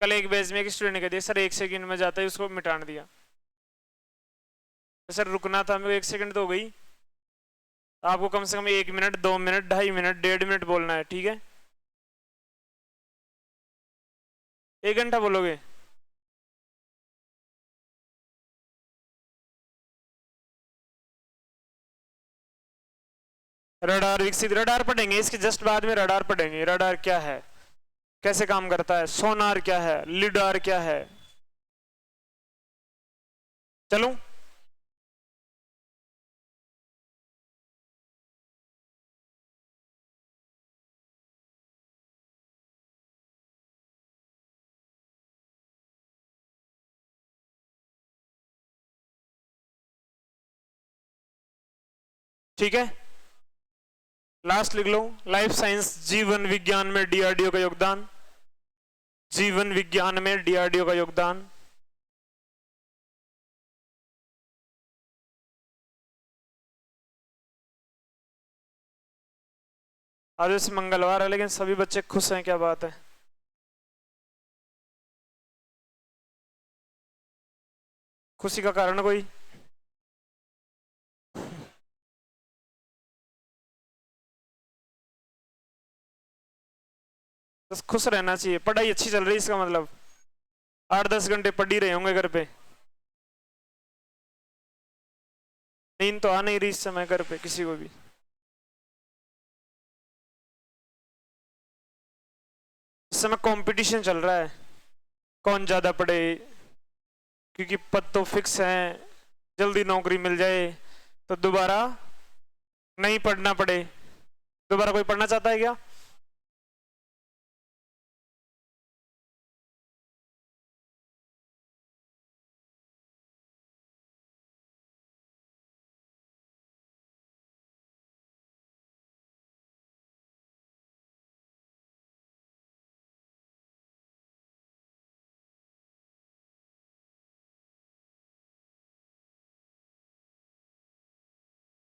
A: कल एक बैच में एक स्टूडेंट ने कह दिया सर 1 सेकंड में जाता है, उसको मिटान दिया। तो सर रुकना था मेरे को, 1 सेकंड तो हो गई। आपको कम से कम 1 मिनट, 2 मिनट, 2.5 मिनट, 1.5 मिनट बोलना है, ठीक है? 1 घंटा बोलोगे? रडार विकसित, रडार पढ़ेंगे इसके जस्ट बाद में। रडार पढ़ेंगे, रडार क्या है, कैसे काम करता है, सोनार क्या है, लिडार क्या है। चलूं? ठीक है, लास्ट लिख लो, लाइफ साइंस जीवन विज्ञान में डीआरडीओ का योगदान, जीवन विज्ञान में डीआरडीओ का योगदान। आज वैसे मंगलवार है लेकिन सभी बच्चे खुश हैं, क्या बात है। खुशी का कारण कोई? बस खुश रहना चाहिए, पढ़ाई अच्छी चल रही है इसका मतलब 8-10 घंटे पढ़ ही रहे होंगे घर पे। नींद तो आ नहीं रही इस समय घर पे किसी को भी। इस समय कंपटीशन चल रहा है, कौन ज्यादा पढ़े, क्योंकि पद तो फिक्स है, जल्दी नौकरी मिल जाए तो दोबारा नहीं पढ़ना पड़े। दोबारा कोई पढ़ना चाहता है क्या?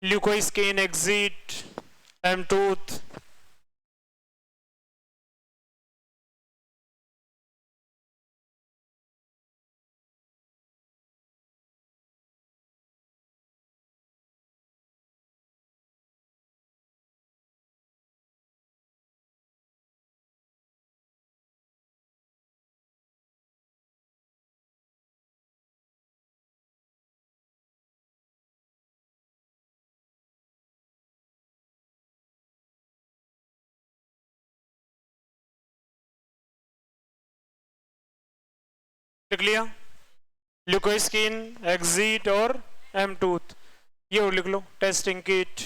A: ल्यूकोस्किन, एग्जिट, एमटूथ। लिख लिया, ल्यूकोस्किन, एग्जिट और एमटूथ। ये और लिख लो, टेस्टिंग किट।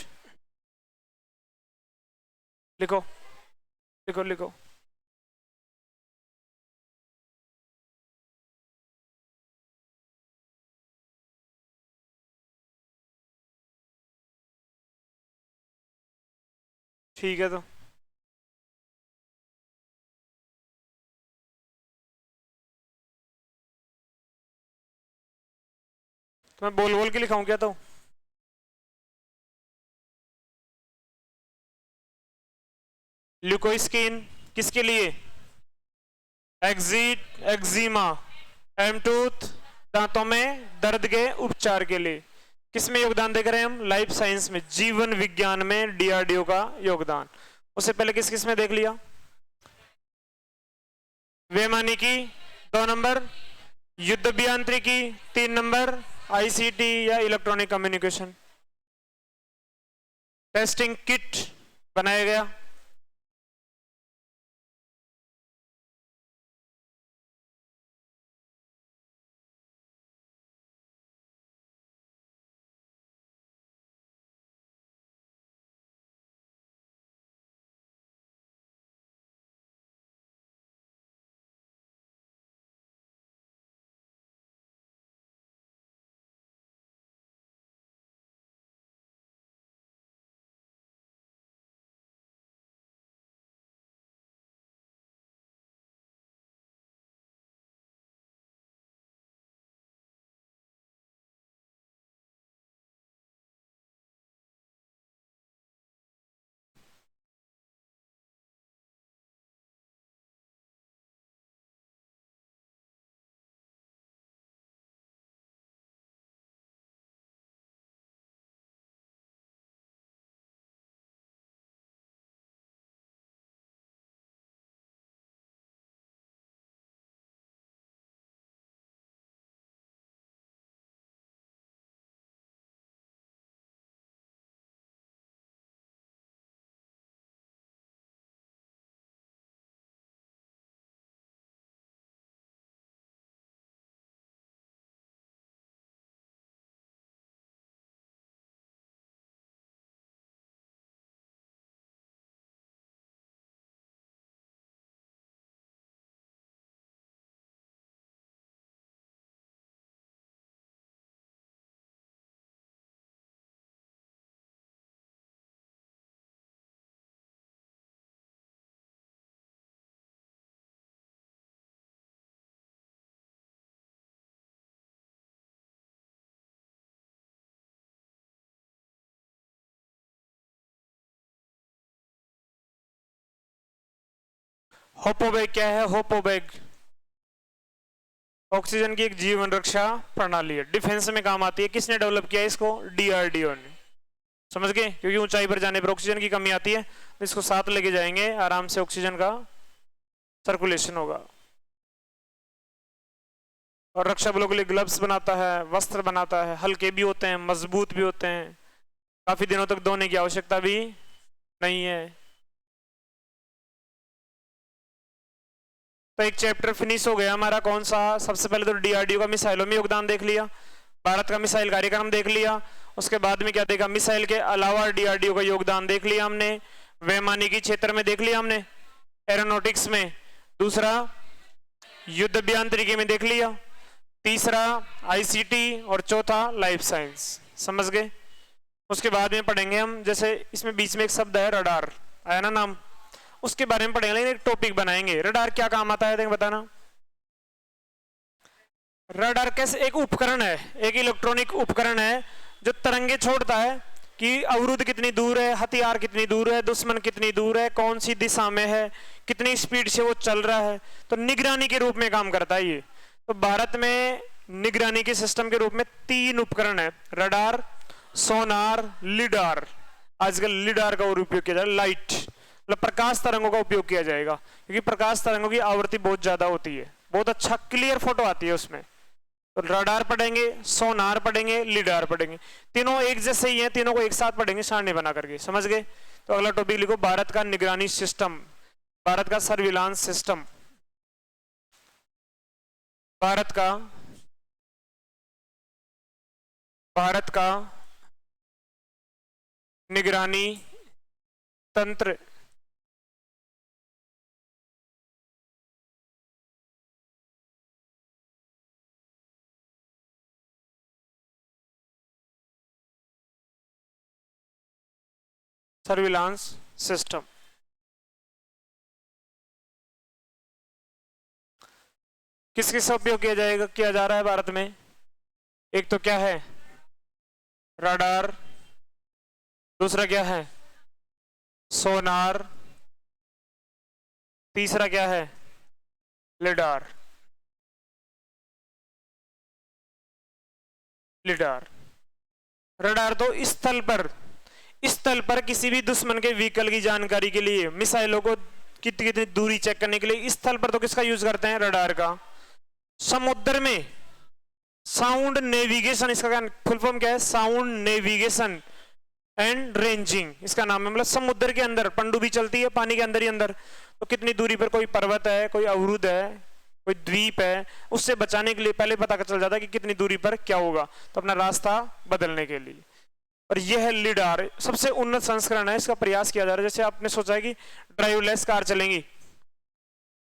A: लिखो लिखो लिखो। ठीक है, तो मैं बोल बोल के लिखाऊं क्या? तो ल्यूकोस्किन किसके लिए? Exit, eczema. एमटूथ दांतों में दर्द के उपचार के लिए। किसमें योगदान देख रहे हैं हम? लाइफ साइंस में, जीवन विज्ञान में डीआरडीओ का योगदान। उससे पहले किस किस में देख लिया? वैमानिकी 2 नंबर, युद्ध अभियांत्रिकी 3 नंबर, आईसीटी या इलेक्ट्रॉनिक कम्युनिकेशन। टेस्टिंग किट बनाया गया। होपोबैग क्या है? होपोबैग ऑक्सीजन की एक जीवन रक्षा प्रणाली है, डिफेंस में काम आती है। किसने डेवलप किया इसको? डीआरडीओ ने। समझ गए? क्योंकि ऊंचाई पर जाने पर ऑक्सीजन की कमी आती है, तो इसको साथ लेके जाएंगे, आराम से ऑक्सीजन का सर्कुलेशन होगा। और रक्षा बलों के लिए ग्लव्स बनाता है, वस्त्र बनाता है, हल्के भी होते हैं, मजबूत भी होते हैं, काफी दिनों तक धोने की आवश्यकता भी नहीं है। तो एक चैप्टर फिनिश हो गया हमारा। कौन सा? सबसे पहले तो डीआरडीओ का मिसाइलों में योगदान देख लिया, भारत का मिसाइल कार्यक्रम देख लिया। उसके बाद में क्या देखा? मिसाइल के अलावा डीआरडीओ का योगदान देख लिया हमने, वैमानिकी क्षेत्र में देख लिया हमने, एरोनॉटिक्स में, दूसरा युद्ध अभियांत्रिकी में देख लिया, तीसरा आईसीटी, और चौथा लाइफ साइंस। समझ गए? उसके बाद में पढ़ेंगे हम, जैसे इसमें बीच में एक शब्द है रडार, आया ना नाम, उसके बारे में पढ़ेंगे, लेकिन एक टॉपिक बनाएंगे। रडार क्या काम आता है, देख बताना। रडार कैसे? एक उपकरण है, एक इलेक्ट्रॉनिक उपकरण है जो तरंगे छोड़ता है कि अवरुद्ध कितनी दूर है, हथियार कितनी दूर है, दुश्मन कितनी दूर है, कौन सी दिशा में है, कितनी स्पीड से वो चल रहा है। तो निगरानी के रूप में काम करता है ये। तो भारत में निगरानी के सिस्टम के रूप में 3 उपकरण है, रडार, सोनार, लिडार। आजकल लिडार का और उपयोग किया जाए, लाइट मतलब प्रकाश तरंगों का उपयोग किया जाएगा, क्योंकि प्रकाश तरंगों की आवृत्ति बहुत ज्यादा होती है, बहुत अच्छा क्लियर फोटो आती है उसमें। तो रडार पढ़ेंगे, सोनार पढ़ेंगे, लिडार पढ़ेंगे। तीनों एक जैसे ही हैं, तीनों को एक साथ पढ़ेंगे सारणी बना करके। समझ गए? तो अगला टॉपिक लिखो, भारत का निगरानी सिस्टम, भारत का सर्विलांस सिस्टम, भारत का निगरानी तंत्र। सर्विलांस सिस्टम किस किस का उपयोग किया जा रहा है भारत में? एक तो क्या है? रडार, दूसरा क्या है? सोनार, तीसरा क्या है? लिडार। लिडार रडार तो स्थल पर किसी भी दुश्मन के व्हीकल की जानकारी के लिए, मिसाइलों को कितनी कितनी दूरी चेक करने के लिए स्थल पर तो किसका यूज करते हैं? रडार का। समुद्र में साउंड नेविगेशन, इसका फुल फॉर्म क्या है? साउंड नेविगेशन एंड रेंजिंग, इसका नाम है। मतलब समुद्र के अंदर पनडुब्बी चलती है, पानी के अंदर ही अंदर, तो कितनी दूरी पर कोई पर्वत है, कोई अवरुद्ध है, कोई द्वीप है, उससे बचाने के लिए पहले पता चल जाता है कि कितनी दूरी पर क्या होगा, तो अपना रास्ता बदलने के लिए। और यह है लिडार, सबसे उन्नत संस्करण है, इसका प्रयास किया जा रहा है। जैसे आपने सोचा है कि ड्राइवरलेस कार चलेंगी,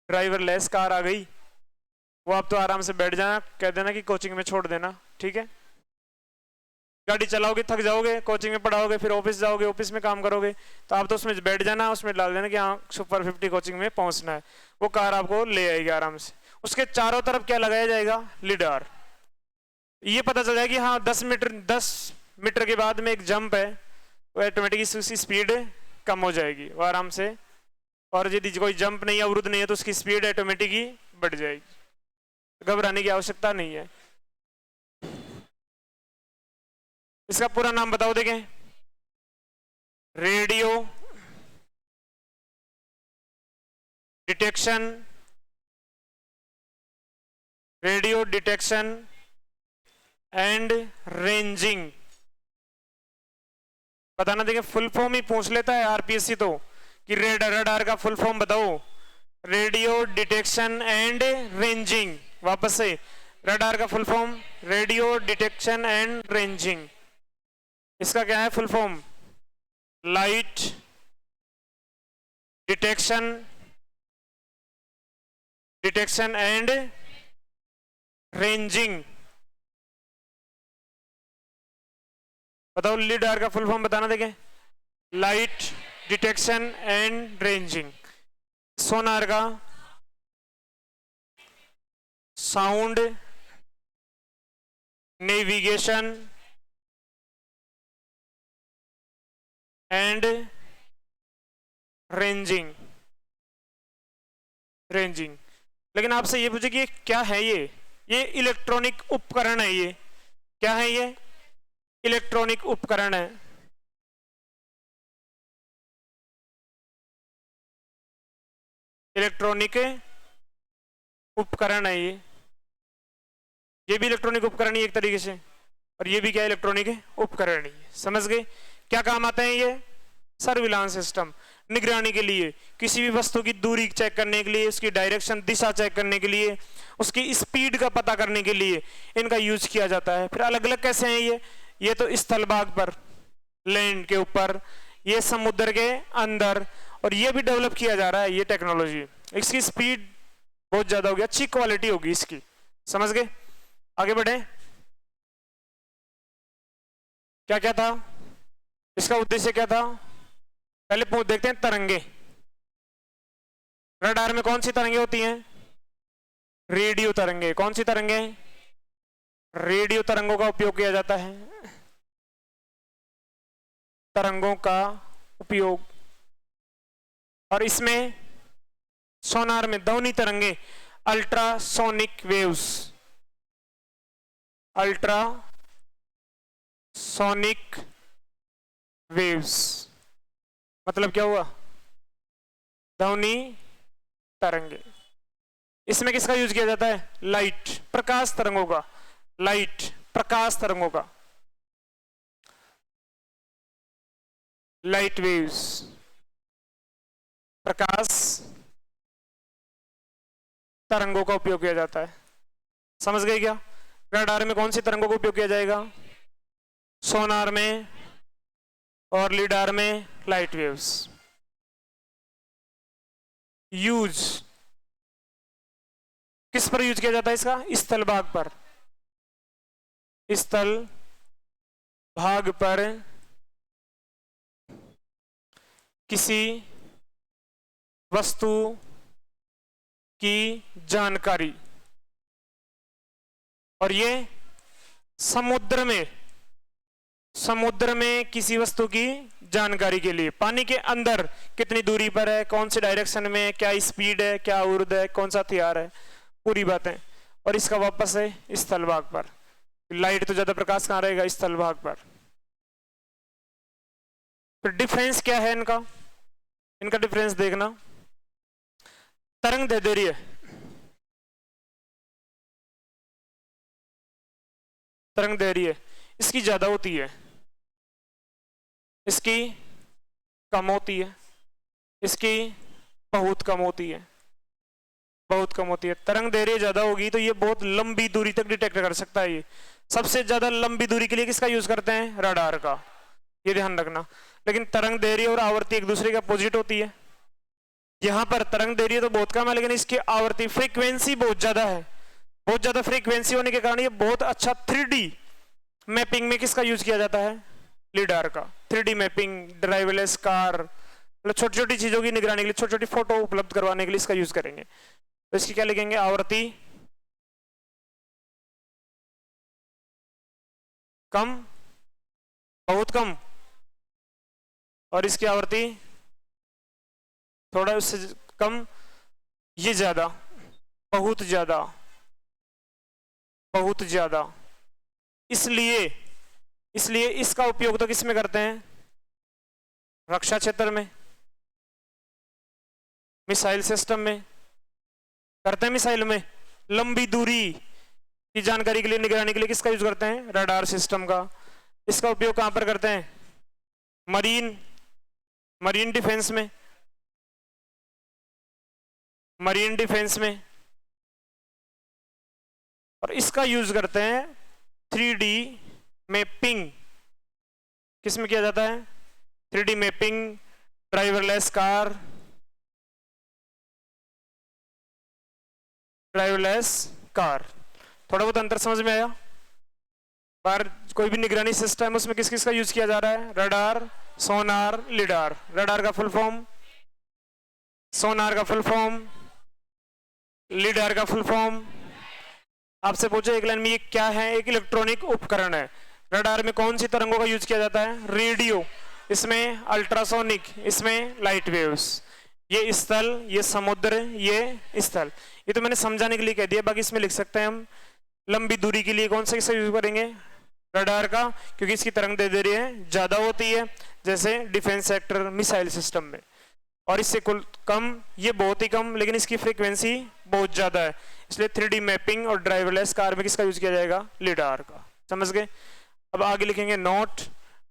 A: ड्राइवरलेस कार आ गई, वो आप तो आराम से बैठ जाना, कह देना कि कोचिंग में छोड़ देना, ठीक है। गाड़ी चलाओगे, थक जाओगे, कोचिंग में पढ़ाओगे, फिर ऑफिस जाओगे, ऑफिस में काम करोगे, तो आप तो उसमें बैठ जाना, उसमें डाल देना कि हाँ सुपर 50 कोचिंग में पहुंचना है, वो कार आपको ले आएगी आराम से। उसके चारों तरफ क्या लगाया जाएगा? लिडार। ये पता चल जाएगा कि हाँ 10 मीटर के बाद में एक जंप है, वो ऑटोमेटिक उसकी स्पीड कम हो जाएगी, वो आराम से। और यदि कोई जंप नहीं है, अवरुद्ध नहीं है, तो उसकी स्पीड ऑटोमेटिक ही बढ़ जाएगी, घबराने की आवश्यकता नहीं है। इसका पूरा नाम बताओ देखें। Radio detection and ranging. बताना, देखिए फुल फॉर्म ही पूछ लेता है आरपीएससी तो, कि रडार का फुल फॉर्म बताओ। Radio detection and ranging. वापस से, रडार का full form radio detection and ranging. इसका क्या है full form? Light detection and ranging. बताओ लिडार का फुल फॉर्म बताना, देखें। Light detection and ranging. Sonar का sound navigation and ranging. Ranging. लेकिन आपसे ये पूछे कि ये क्या है, ये इलेक्ट्रॉनिक उपकरण है। ये क्या है? ये इलेक्ट्रॉनिक उपकरण है। इलेक्ट्रॉनिक उपकरण है ये भी इलेक्ट्रॉनिक उपकरण ही एक तरीके से, और ये भी क्या इलेक्ट्रॉनिक उपकरण ही। समझ गए? क्या काम आते हैं ये? सर्विलांस सिस्टम, निगरानी के लिए, किसी भी वस्तु की दूरी चेक करने के लिए, उसकी डायरेक्शन दिशा चेक करने के लिए, उसकी स्पीड का पता करने के लिए इनका यूज किया जाता है। फिर अलग अलग कैसे हैं ये तो स्थल भाग पर, लैंड के ऊपर, ये समुद्र के अंदर, और ये भी डेवलप किया जा रहा है ये टेक्नोलॉजी। इसकी स्पीड बहुत ज्यादा होगी, अच्छी क्वालिटी होगी इसकी। समझ गए? आगे बढ़े। क्या क्या था इसका उद्देश्य? क्या था? पहले देखते हैं तरंगे। रडार में कौन सी तरंगे होती हैं? रेडियो तरंगे। कौन सी तरंगे? रेडियो तरंगों का उपयोग किया जाता है। तरंगों का उपयोग, और इसमें सोनार में ध्वनि तरंगे, अल्ट्रासोनिक वेव्स, अल्ट्रासोनिक वेव्स मतलब क्या हुआ? ध्वनि तरंगे। इसमें किसका यूज किया जाता है? लाइट, प्रकाश तरंगों का। लाइट, प्रकाश तरंगों का, लाइट वेव्स, प्रकाश तरंगों का उपयोग किया जाता है। समझ गए क्या? रडार में कौन सी तरंगों का उपयोग किया जाएगा? सोनार में और लीडार में लाइट वेव्स। यूज किस पर यूज किया जाता है इसका? स्थल भाग पर। स्थल भाग पर किसी वस्तु की जानकारी, और ये समुद्र में किसी वस्तु की जानकारी के लिए, पानी के अंदर कितनी दूरी पर है, कौन सी डायरेक्शन में है, क्या स्पीड है, क्या ऊर्ध्व है, कौन सा हथियार है, पूरी बातें। और इसका वापस है स्थल भाग पर। लाइट तो ज्यादा प्रकाश कहां रहेगा? स्थल भाग पर। फिर डिफरेंस क्या है इनका? इनका डिफरेंस देखना। तरंग दैर्ध्य, तरंग दैर्ध्य इसकी ज्यादा होती है, इसकी कम होती है, इसकी बहुत कम होती है, बहुत कम होती है। तरंग दैर्ध्य ज्यादा होगी तो ये बहुत लंबी दूरी तक डिटेक्ट कर सकता है। ये सबसे ज्यादा लंबी दूरी के लिए किसका यूज करते हैं? रडार का। ये ध्यान रखना। लेकिन तरंग दैर्ध्य और आवर्ती एक दूसरे के अपोजिट होती है। यहां पर तरंग दैर्ध्य तो बहुत कम है, लेकिन इसकी आवर्ती फ्रीक्वेंसी बहुत ज्यादा है। बहुत ज्यादा फ्रीक्वेंसी होने के कारण ये बहुत अच्छा 3D मैपिंग में किसका यूज किया जाता है? लीडार का। 3D मैपिंग, ड्राइवरलेस कार, मतलब छोटी छोटी चीजों की निगरानी के लिए, छोटी छोटी फोटो उपलब्ध करवाने के लिए इसका यूज करेंगे। तो इसकी क्या लिखेंगे? आवर्ती कम, बहुत कम, और इसकी आवर्ती थोड़ा उससे कम, ये ज्यादा, बहुत ज्यादा, बहुत ज्यादा। इसलिए इसका उपयोग तो किस में करते हैं? रक्षा क्षेत्र में, मिसाइल सिस्टम में करते हैं। मिसाइल में लंबी दूरी की जानकारी के लिए, निगरानी के लिए किसका यूज करते हैं? रडार सिस्टम का। इसका उपयोग कहां पर करते हैं? मरीन डिफेंस में, मरीन डिफेंस में। और इसका यूज करते हैं 3D मैपिंग। किस में किया जाता है? 3D mapping, driverless car, driverless car. थोड़ा बहुत अंतर समझ में आया? पर कोई भी निगरानी सिस्टम उसमें किस किस का यूज किया जा रहा है? रडार, सोनार, लीडार। रडार का फुल फॉर्म, सोनार का फुल फॉर्म, लीडार का फुल फॉर्म। आपसे पूछो एक लाइन में ये क्या है? एक इलेक्ट्रॉनिक उपकरण है। रडार में कौन सी तरंगों का यूज किया जाता है? रेडियो, इसमें अल्ट्रासोनिक, इसमें लाइट वेव्स। ये स्थल, ये समुद्र, ये स्थल। ये तो मैंने समझाने के लिए कह दिया, बाकी इसमें लिख सकते हैं हम लंबी दूरी के लिए कौन सा किसका यूज करेंगे, रडार का, क्योंकि इसकी तरंग दैर्ध्य है ज्यादा होती है, जैसे डिफेंस सेक्टर, मिसाइल सिस्टम में। और इससे कुल कम, ये बहुत ही कम, लेकिन इसकी फ्रीक्वेंसी बहुत ज्यादा है, इसलिए 3D मैपिंग और ड्राइवरलेस कार में किसका यूज किया जाएगा, लिडार का। समझ गए। अब आगे लिखेंगे नोट।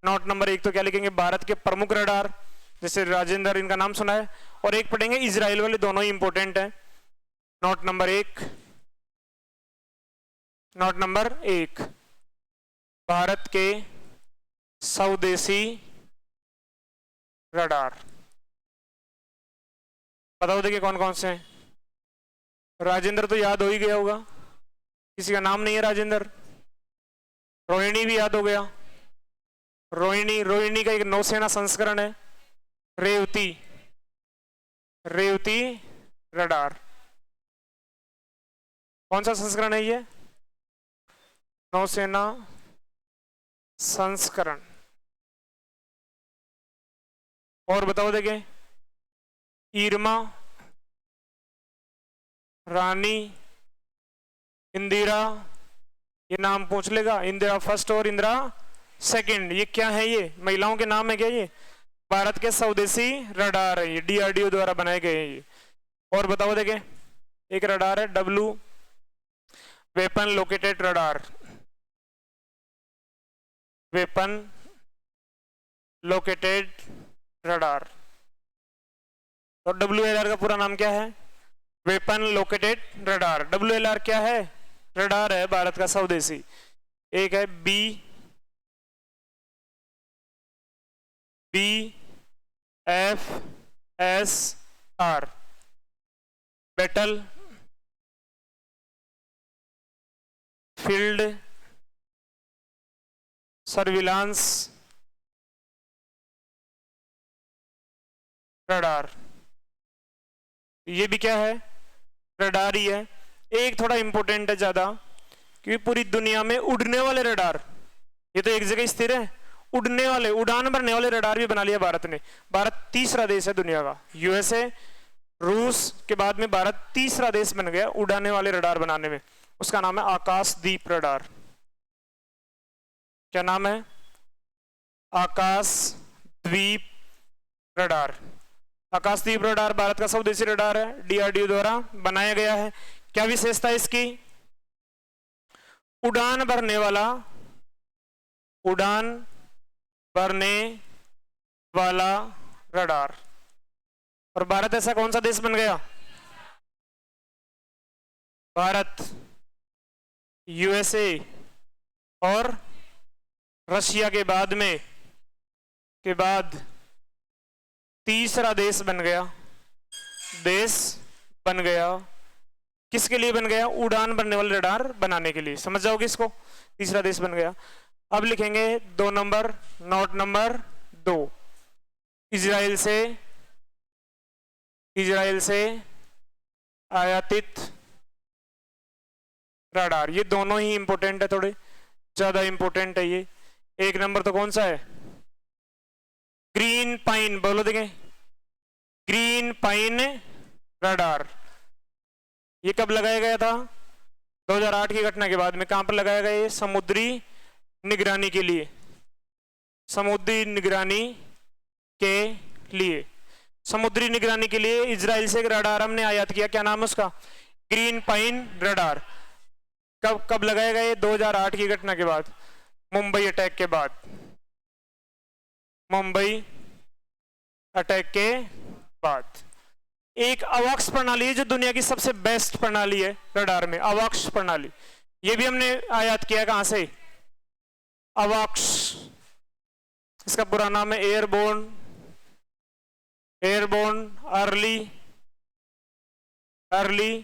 A: नोट नंबर 1 तो क्या लिखेंगे, भारत के प्रमुख रडार, जैसे राजेंद्र, इनका नाम सुना है। और एक पढ़ेंगे इजराइल वाले, दोनों ही इंपॉर्टेंट है। Note number 1, note number 1, Bharat के स्वदेशी रडार। बताओ देखिए कौन कौन से हैं। राजेंद्र तो याद हो ही गया होगा, किसी का नाम नहीं है राजेंद्र। रोहिणी भी याद हो गया, रोहिणी, रोहिणी का एक नौसेना संस्करण है। रेवती, रेवती रडार, कौन सा संस्करण है ये, नौसेना संस्करण। और बताओ देखें, ईरमा, रानी, इंदिरा, ये नाम पूछ लेगा, इंदिरा फर्स्ट और इंदिरा सेकंड, ये क्या है, ये महिलाओं के नाम है क्या, ये भारत के स्वदेशी रडार है, ये DRDO द्वारा बनाए गए हैं ये। और बताओ देखें, एक रडार है W, weapon located radar, weapon located radar. और WLR का पूरा नाम क्या है, वेपन लोकेटेड रडार। WLR क्या है, रडार है भारत का स्वदेशी। एक है BFSR, battle field surveillance radar. ये भी क्या है, रडार ही है। एक थोड़ा इंपॉर्टेंट है ज्यादा, क्योंकि पूरी दुनिया में उड़ने वाले रडार, ये तो एक जगह स्थिर है, उड़ने वाले, उड़ान भरने वाले रडार भी बना लिया भारत ने। भारत तीसरा देश है दुनिया का, USA रूस के बाद में भारत तीसरा देश बन गया उड़ाने वाले रडार बनाने में। उसका नाम है आकाशदीप रडार। क्या नाम है, आकाशद्वीप रडार। आकाशदीप रडार भारत का स्वदेशी रडार है, DRDO द्वारा बनाया गया है। क्या विशेषता है इसकी, उड़ान भरने वाला, उड़ान भरने वाला रडार। और भारत ऐसा कौन सा देश बन गया, भारत, USA और रशिया के बाद में, के बाद तीसरा देश बन गया, देश बन गया। किसके लिए बन गया, उड़ान भरने वाले रडार बनाने के लिए। समझ जाओगे इसको, तीसरा देश बन गया। अब लिखेंगे 2 नंबर, नोट नंबर 2, इजराइल से आयातित रडार। ये दोनों ही इंपॉर्टेंट है, थोड़े ज्यादा इंपॉर्टेंट है ये। एक नंबर तो कौन सा है, ग्रीन पाइन, बोलो देखें, ग्रीन पाइन रडार। ये कब लगाया गया था, 2008 की घटना के बाद में। कहां पर लगाया गया, ये समुद्री निगरानी के लिए, समुद्री निगरानी के लिए, समुद्री निगरानी के लिए इजराइल से एक रडार हमने आयात किया। क्या नाम है उसका, ग्रीन पाइन रडार। कब लगाया गया, 2008 की घटना के बाद, मुंबई अटैक के बाद, मुंबई अटैक के बाद। एक अवॉक्स प्रणाली है जो दुनिया की सबसे बेस्ट प्रणाली है रडार में, अवॉक्स प्रणाली। ये भी हमने आयात किया, कहां से, अवॉक्स। इसका पूरा नाम है airborne early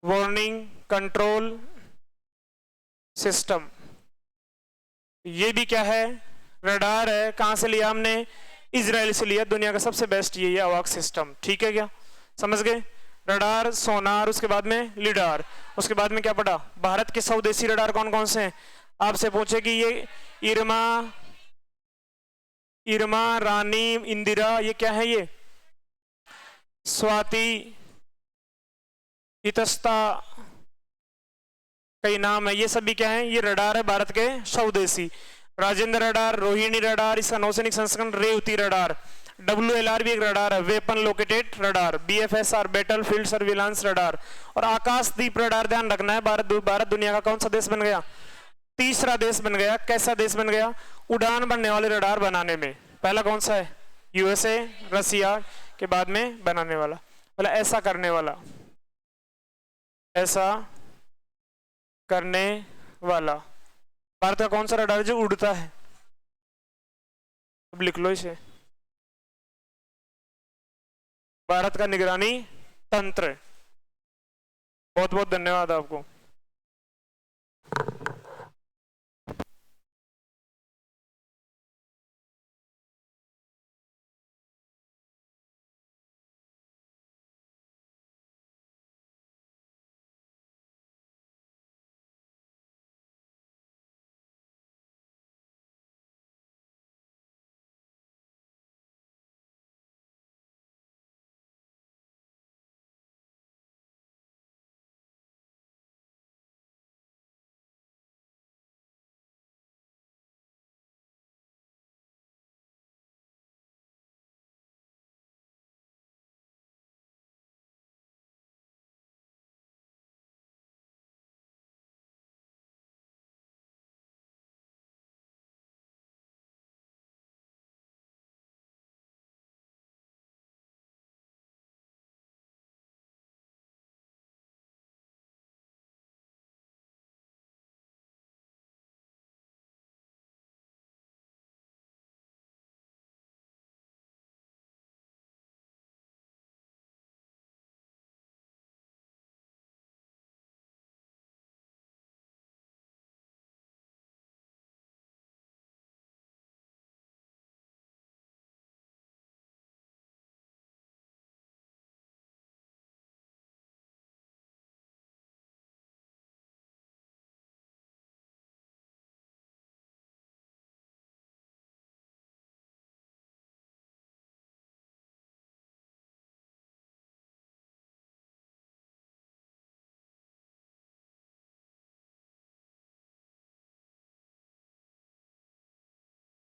A: warning control system. ये भी क्या है, रडार है। कहां से लिया हमने, इजराइल से लिया। दुनिया का सबसे बेस्ट ये अवॉक्स सिस्टम। ठीक है क्या, समझ गए। रडार, सोनार, उसके बाद में लिडार, उसके बाद में क्या पढ़ा, भारत के स्वदेशी रडार कौन कौन से हैं। आपसे पूछे कि ये इरमा, इरमा, रानी, इंदिरा, ये क्या है? ये स्वाति, इतस्ता कई नाम है, ये सभी क्या है? ये रडार है भारत के स्वदेशी। राजेंद्र रडार, रोहिणी रडार, इसका नौसैनिक संस्करण रेवती रडार। WLR भी एक रडार है, weapon located radar. BFSR battle field surveillance radar. और आकाशदीप रडार ध्यान रखना है, भारत दुनिया का कौन सा देश बन गया? तीसरा देश बन गया। कैसा देश बन गया? उड़ान बनने वाले रडार बनाने में। पहला कौन सा है? USA, रसिया के बाद में बनाने वाला, मतलब ऐसा करने वाला, ऐसा करने वाला भारत का कौन सा रडार है जो उड़ता है? अब लिख लो इसे, भारत का निगरानी तंत्र। बहुत बहुत धन्यवाद आपको।